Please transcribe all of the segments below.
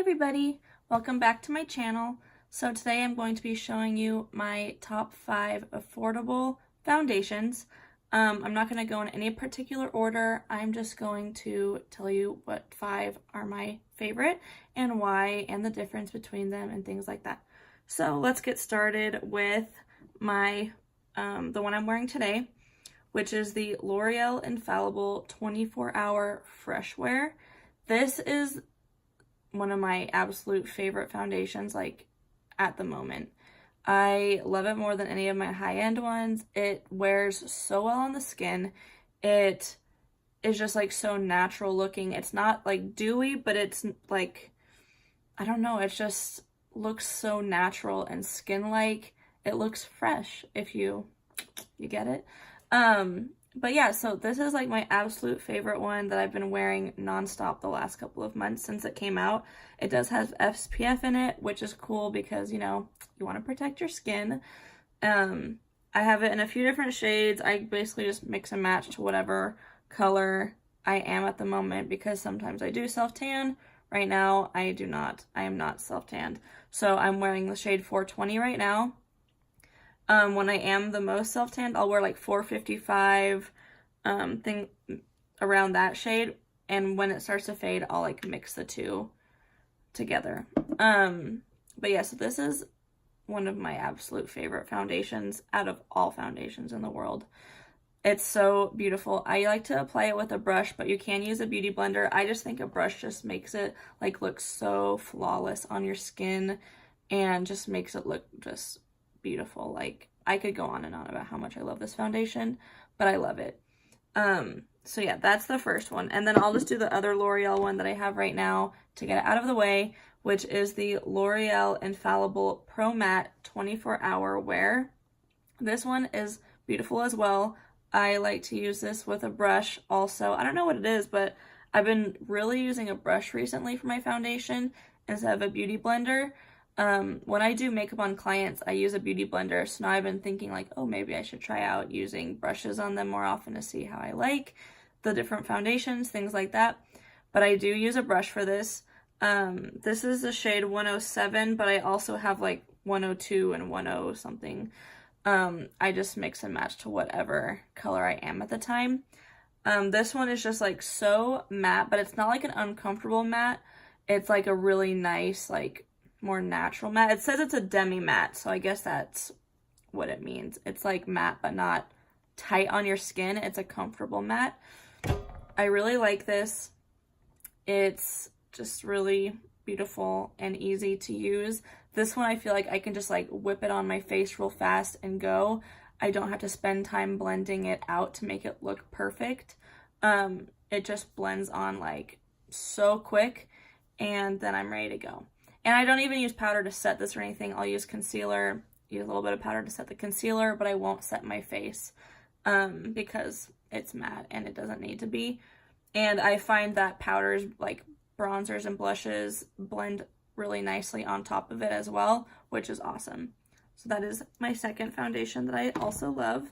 everybody, welcome back to my channel. So today I'm going to be showing you my top 5 affordable foundations. I'm not going to go in any particular order. I'm just going to tell you what 5 are my favorite and why and the difference between them and things like that. So let's get started with my the one I'm wearing today, which is the L'Oreal Infallible 24-Hour Fresh Wear. This is one of my absolute favorite foundations, like, at the moment. I love it more than any of my high-end ones. It wears so well on the skin. It is just, like, so natural looking. It's not, like, dewy, but it's, like, I don't know, it just looks so natural and skin-like. It looks fresh, if you get it. But yeah, so this is like my absolute favorite one that I've been wearing nonstop the last couple of months since it came out. It does have SPF in it, which is cool because, you know, you want to protect your skin. I have it in a few different shades. I basically just mix and match to whatever color I am at the moment because sometimes I do self-tan. Right now, I do not. I am not self-tanned. So I'm wearing the shade 420 right now. When I am the most self-tanned, I'll wear like 455 thing around that shade, and when it starts to fade, I'll like mix the two together. But yeah, so this is one of my absolute favorite foundations out of all foundations in the world. It's so beautiful. I like to apply it with a brush, but you can use a beauty blender. I just think a brush just makes it like look so flawless on your skin and just makes it look just beautiful. Like, I could go on and on about how much I love this foundation, but I love it. So yeah, that's the first one. And then I'll just do the other L'Oreal one that I have right now to get it out of the way, which is the L'Oreal Infallible Pro Matte 24-Hour Wear. This one is beautiful as well. I like to use this with a brush also. I don't know what it is, but I've been really using a brush recently for my foundation instead of a beauty blender. When I do makeup on clients, I use a beauty blender, so now I've been thinking like, oh, maybe I should try out using brushes on them more often to see how I like the different foundations, things like that. But I do use a brush for this. This is the shade 107, but I also have like 102 and 10 something. I just mix and match to whatever color I am at the time. This one is just like so matte, but it's not like an uncomfortable matte. It's like a really nice, like, more natural matte. It says it's a demi matte, so I guess that's what it means. It's like matte but not tight on your skin. It's a comfortable matte. I really like this. It's just really beautiful and easy to use. This one I feel like I can just like whip it on my face real fast and go. I don't have to spend time blending it out to make it look perfect. It just blends on like so quick, and then I'm ready to go. And I don't even use powder to set this or anything. I'll use concealer, use a little bit of powder to set the concealer, but I won't set my face because it's matte and it doesn't need to be. And I find that powders like bronzers and blushes blend really nicely on top of it as well, which is awesome. So that is my second foundation that I also love.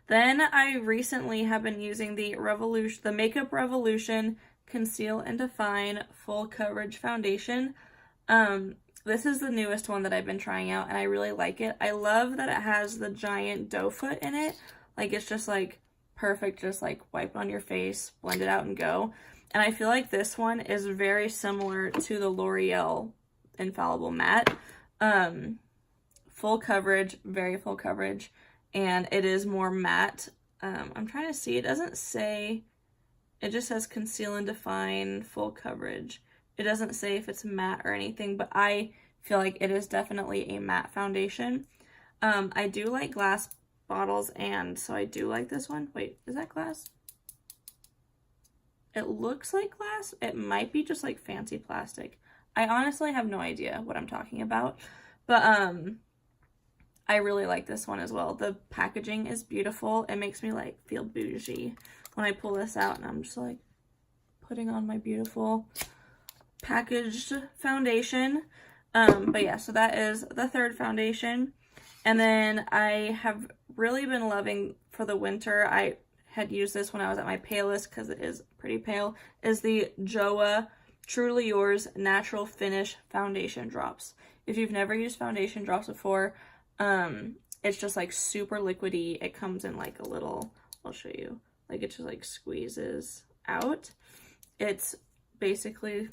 Then I recently have been using the Makeup Revolution Conceal and Define Full Coverage Foundation. This is the newest one that I've been trying out, and I really like it. I love that it has the giant doe foot in it. Like, it's just like perfect, just like wipe it on your face, blend it out and go. And I feel like this one is very similar to the L'Oreal Infallible Matte. Full coverage, very full coverage, and it is more matte. I'm trying to see, it doesn't say, it just says Conceal and Define Full Coverage. It doesn't say if it's matte or anything, but I feel like it is definitely a matte foundation. I do like glass bottles, and so I do like this one. Wait, is that glass? It looks like glass. It might be just like fancy plastic. I honestly have no idea what I'm talking about, but I really like this one as well. The packaging is beautiful. It makes me like feel bougie when I pull this out and I'm just like putting on my beautiful packaged foundation. But yeah, so that is the third foundation. And then I have really been loving for the winter, I had used this when I was at my palest because it is pretty pale, is the JOA Truly Yours Natural Finish Foundation Drops. If you've never used foundation drops before, it's just like super liquidy. It comes in like a little, I'll show you, like it just like squeezes out. It's basically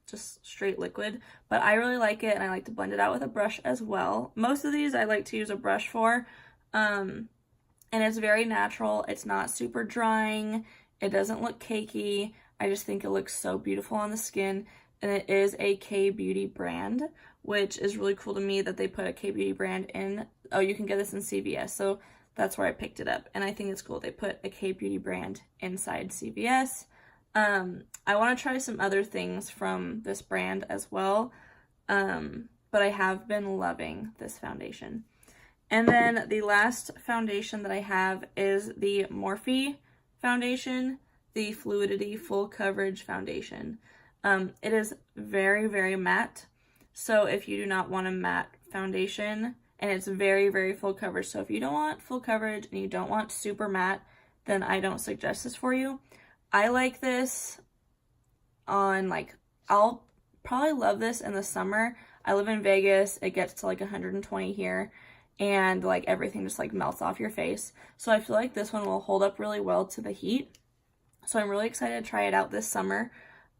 just straight liquid, but I really like it, and I like to blend it out with a brush as well. Most of these I like to use a brush for, and it's very natural. It's not super drying. It doesn't look cakey. I just think it looks so beautiful on the skin, and it is a K-Beauty brand, which is really cool to me that they put a K-Beauty brand in. Oh, you can get this in CVS, so that's where I picked it up, and I think it's cool they put a K-Beauty brand inside CVS. I want to try some other things from this brand as well, but I have been loving this foundation. And then the last foundation that I have is the Morphe foundation, the Fluidity Full Coverage Foundation. It is very, very matte, so if you do not want a matte foundation, and it's very, very full coverage, so if you don't want full coverage and you don't want super matte, then I don't suggest this for you. I like this on, like, I'll probably love this in the summer. I live in Vegas. It gets to like 120 here, and like everything just like melts off your face. So I feel like this one will hold up really well to the heat. So I'm really excited to try it out this summer.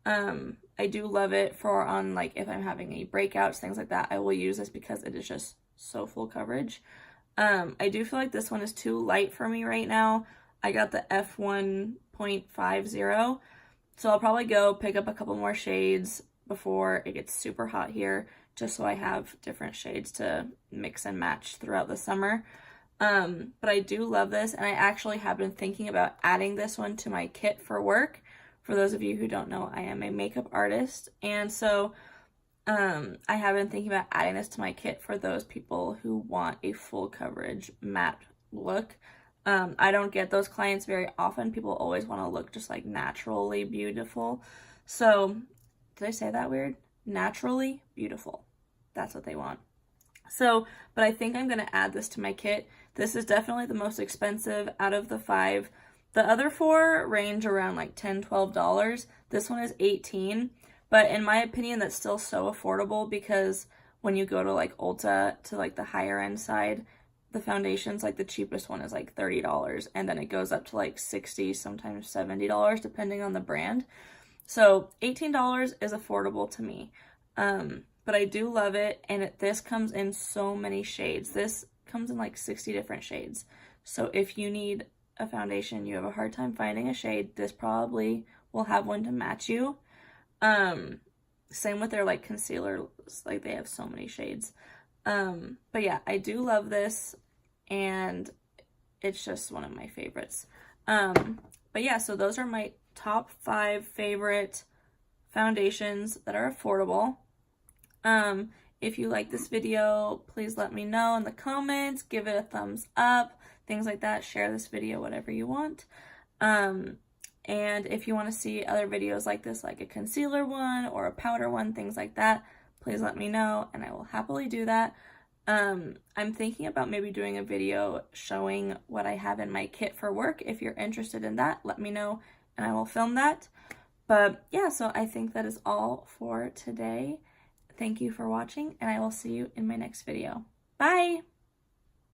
I do love it for on like if I'm having any breakouts, things like that. I will use this because it is just so full coverage. I do feel like this one is too light for me right now. I got the F1.50, so I'll probably go pick up a couple more shades before it gets super hot here, just so I have different shades to mix and match throughout the summer. But I do love this, and I actually have been thinking about adding this one to my kit for work. For those of you who don't know, I am a makeup artist, and so I have been thinking about adding this to my kit for those people who want a full coverage matte look. I don't get those clients very often. People always want to look just like naturally beautiful. So, did I say that weird? Naturally beautiful. That's what they want. So, but I think I'm going to add this to my kit. This is definitely the most expensive out of the 5. The other 4 range around like $10, $12. This one is $18. But in my opinion, that's still so affordable, because when you go to like Ulta, to like the higher end side, the foundations, like the cheapest one is like $30, and then it goes up to like $60, sometimes $70, depending on the brand. So $18 is affordable to me. But I do love it, and this comes in so many shades. This comes in like 60 different shades. So if you need a foundation, you have a hard time finding a shade, this probably will have one to match you. Same with their like concealers, like they have so many shades. But yeah, I do love this, and it's just one of my favorites. But yeah, so those are my top 5 favorite foundations that are affordable. If you like this video, please let me know in the comments, give it a thumbs up, things like that, share this video, whatever you want. And if you want to see other videos like this, like a concealer one or a powder one, things like that, please let me know, and I will happily do that. I'm thinking about maybe doing a video showing what I have in my kit for work. If you're interested in that, let me know, and I will film that. But yeah, so I think that is all for today. Thank you for watching, and I will see you in my next video. Bye!